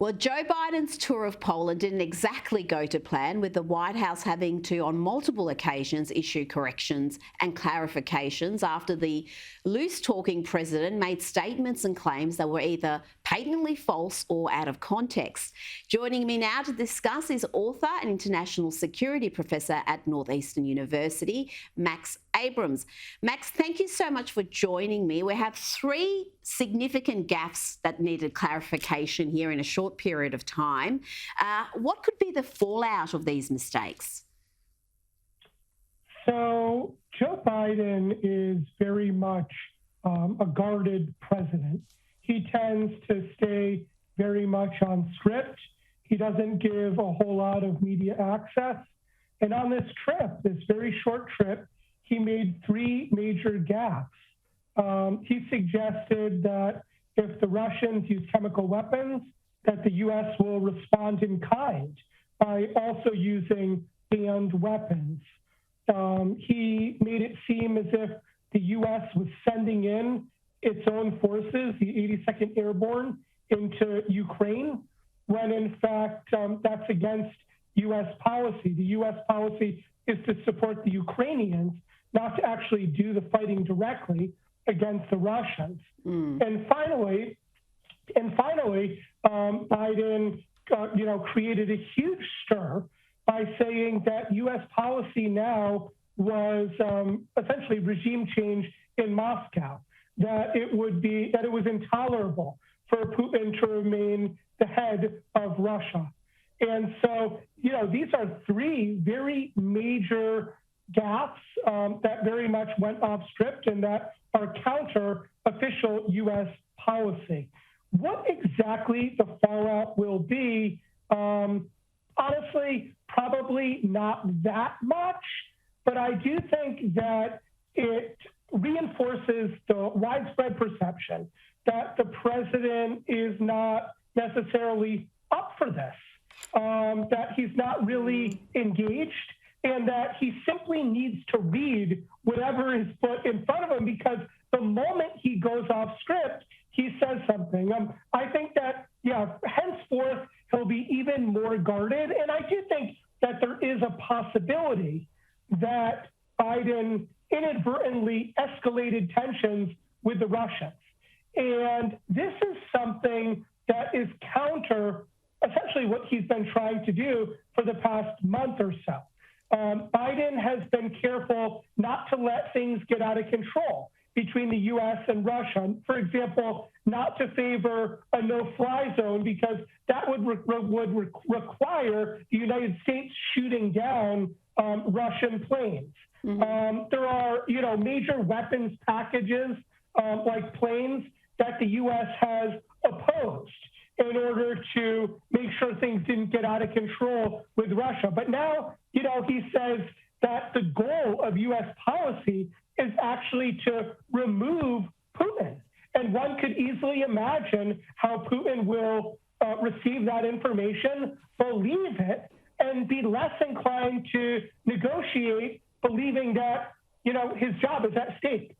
Well, Joe Biden's tour of Poland didn't exactly go to plan, with the White House having to, on multiple occasions, issue corrections and clarifications after the loose-talking president made statements and claims that were either patently false or out of context. Joining me now to discuss is author and international security professor at Northeastern University, Max Abrahms. Max, thank you so much for joining me. We have three significant gaffes that needed clarification here in a short period of time. What could be the fallout of these mistakes? So Joe Biden is very much a guarded president. He tends to stay very much on script. He doesn't give a whole lot of media access. And on this trip, this very short trip, he made three major gaffes. He suggested that if the Russians use chemical weapons, that the U.S. will respond in kind by also using banned weapons. He made it seem as if the U.S. was sending in its own forces, the 82nd Airborne, into Ukraine, when in fact that's against U.S. policy. The U.S. policy is to support the Ukrainians, not to actually do the fighting directly against the Russians. And finally, Biden, created a huge stir by saying that U.S. policy now was essentially regime change in Moscow, that it was intolerable for Putin to remain the head of Russia. And so, these are three very major gaffes that very much went off script and that are counter official U.S. policy. What exactly the fallout will be, honestly, probably not that much, but I do think that it reinforces the widespread perception that the president is not necessarily up for this, that he's not really engaged, and that he simply needs to read whatever is put in front of him, because the moment he goes off script, he says something. I think that, henceforth, he'll be even more guarded. And I do think that there is a possibility that Biden inadvertently escalated tensions with the Russians. And this is something that is counter, essentially, what he's been trying to do for the past month or so. Biden has been careful not to let things get out of control between the U.S. and Russia. For example, not to favor a no-fly zone, because that would require the United States shooting down Russian planes. There are, major weapons packages like planes that the U.S. has opposed in order to make sure things didn't get out of control with Russia. But now, he says that the goal of U.S. policy is actually to remove Putin. And one could easily imagine how Putin will receive that information, believe it, and be less inclined to negotiate, believing that, his job is at stake.